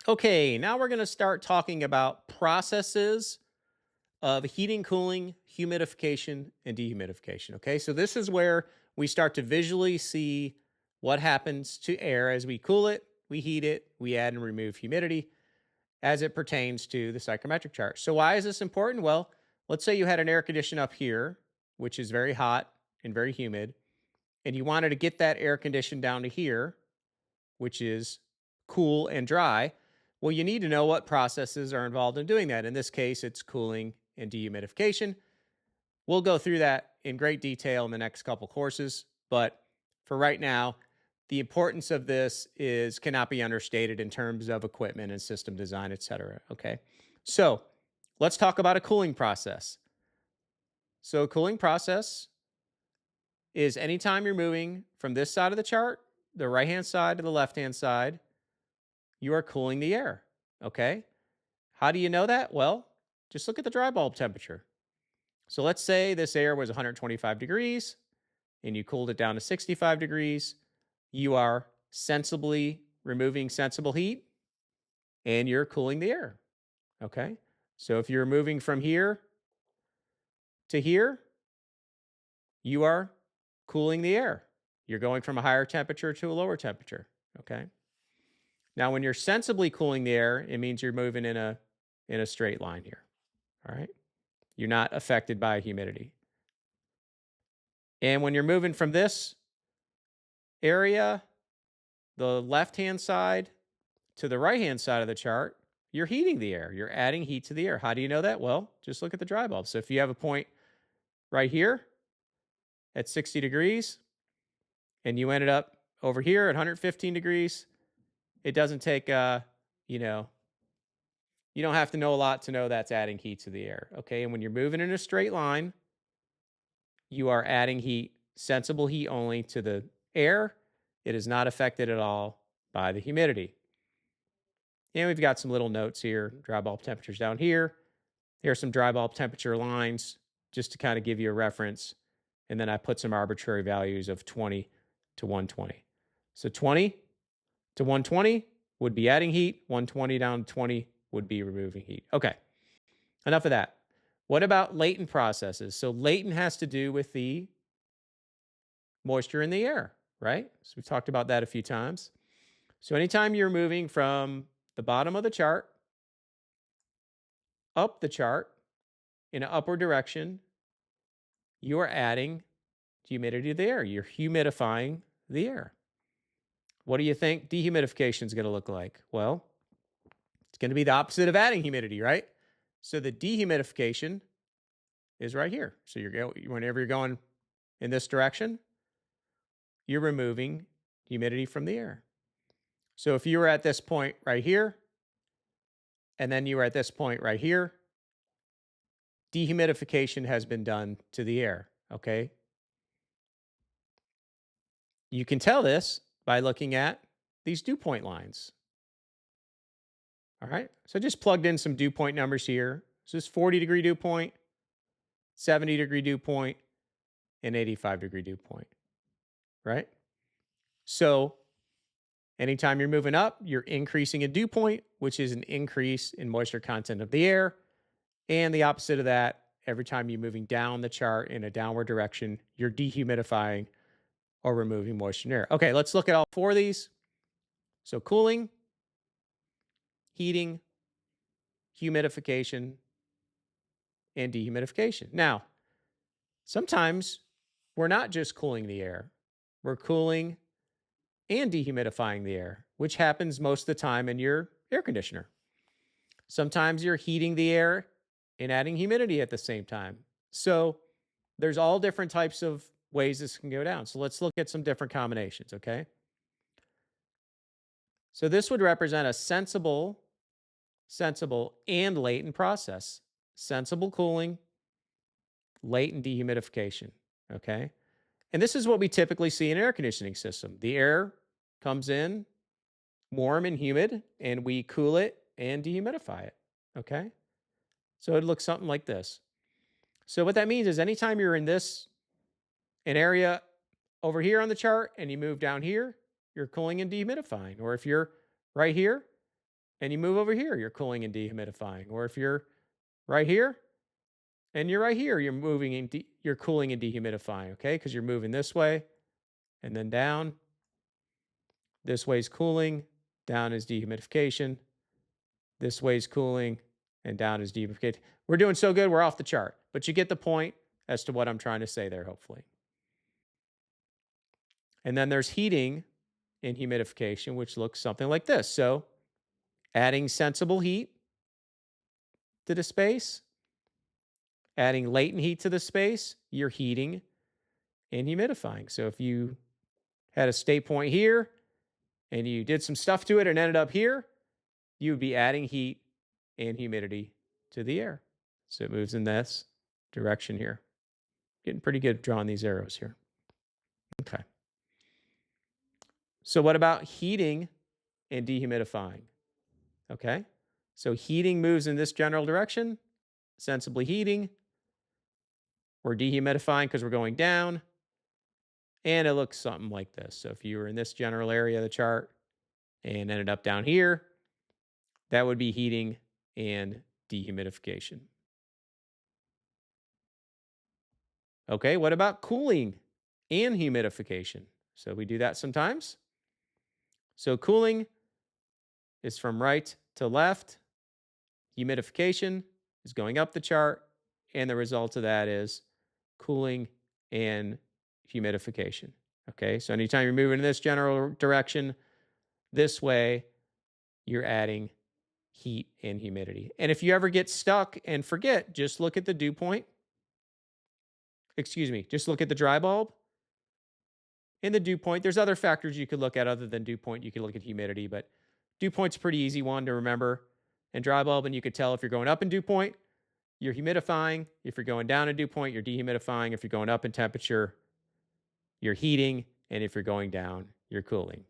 Okay, now we're going to start talking about processes of heating, cooling, humidification, and dehumidification. Okay, so this is where we start to visually see what happens to air as we cool it, we heat it, we add and remove humidity as it pertains to the psychrometric chart. So, why is this important? Well, let's say you had an air condition up here, which is very hot and very humid, and you wanted to get that air condition down to here, which is cool and dry. Well, you need to know what processes are involved in doing that. In this case, it's cooling and dehumidification. We'll go through that in great detail in the next couple courses, but for right now, the importance of this is cannot be understated in terms of equipment and system design, et cetera. Okay. So let's talk about a cooling process. So a cooling process is anytime you're moving from this side of the chart, the right-hand side to the left-hand side, you are cooling the air. Okay. How do you know that? Well, just look at the dry bulb temperature. So let's say this air was 125 degrees and you cooled it down to 65 degrees. You are sensibly removing sensible heat and you're cooling the air. Okay. So if you're moving from here to here, you are cooling the air. You're going from a higher temperature to a lower temperature. Okay. Now, when you're sensibly cooling the air, it means you're moving in a straight line here. All right. You're not affected by humidity. And when you're moving from this area, the left-hand side to the right-hand side of the chart, you're heating the air. You're adding heat to the air. How do you know that? Well, just look at the dry bulb. So if you have a point right here at 60 degrees and you ended up over here at 115 degrees, it doesn't take, you know, you don't have to know a lot to know that's adding heat to the air. Okay. And when you're moving in a straight line, you are adding heat, sensible heat only to the air. It is not affected at all by the humidity. And we've got some little notes here, dry bulb temperatures down here. Here's some dry bulb temperature lines just to kind of give you a reference. And then I put some arbitrary values of 20 to 120. So 20 to 120 would be adding heat. 120 down to 20 would be removing heat. Okay, enough of that. What about latent processes? So latent has to do with the moisture in the air, right? So we've talked about that a few times. So anytime you're moving from the bottom of the chart up the chart in an upward direction, you are adding humidity to the air. You're humidifying the air. What do you think dehumidification is going to look like? Well, it's going to be the opposite of adding humidity, right? So the dehumidification is right here. So whenever you're going in this direction, you're removing humidity from the air. So if you were at this point right here, and then you were at this point right here, dehumidification has been done to the air. Okay. You can tell this by looking at these dew point lines. All right. So I just plugged in some dew point numbers here. So this 40-degree dew point, 70-degree dew point, and 85-degree dew point. Right. So anytime you're moving up, you're increasing a dew point, which is an increase in moisture content of the air. And the opposite of that, every time you're moving down the chart in a downward direction, you're dehumidifying or removing moisture in air. Okay, let's look at all four of these. So cooling, heating, humidification, and dehumidification. Now, sometimes we're not just cooling the air, we're cooling and dehumidifying the air, which happens most of the time in your air conditioner. Sometimes you're heating the air and adding humidity at the same time. So there's all different types of ways this can go down. So let's look at some different combinations, okay? So this would represent a sensible, and latent process. Sensible cooling, latent dehumidification, okay? And this is what we typically see in an air conditioning system. The air comes in warm and humid, and we cool it and dehumidify it, okay? So it looks something like this. So what that means is anytime you're in an area over here on the chart and you move down here, you're cooling and dehumidifying. Or if you're right here and you move over here, you're cooling and dehumidifying. Or if you're right here and you're right here, you're moving and you're cooling and dehumidifying, okay? Because you're moving this way and then down. This way is cooling, down is dehumidification. This way is cooling, and down is dehumidification. We're doing so good, we're off the chart. But you get the point as to what I'm trying to say there, hopefully. And then there's heating and humidification, which looks something like this. So adding sensible heat to the space, adding latent heat to the space, you're heating and humidifying. So if you had a state point here and you did some stuff to it and ended up here, you would be adding heat and humidity to the air. So it moves in this direction here. Getting pretty good at drawing these arrows here. Okay. So what about heating and dehumidifying? Okay. So heating moves in this general direction, sensibly heating. We're dehumidifying because we're going down. And it looks something like this. So if you were in this general area of the chart and ended up down here, that would be heating and dehumidification. Okay, what about cooling and humidification? So we do that sometimes. So cooling is from right to left. Humidification is going up the chart. And the result of that is cooling and humidification. Okay, so anytime you're moving in this general direction, this way, you're adding heat and humidity. And if you ever get stuck and forget, just look at the dew point. Excuse me, just look at the dry bulb. In the dew point, there's other factors you could look at other than dew point. You could look at humidity, but dew point's a pretty easy one to remember. And dry bulb, and you could tell if you're going up in dew point, you're humidifying. If you're going down in dew point, you're dehumidifying. If you're going up in temperature, you're heating. And if you're going down, you're cooling.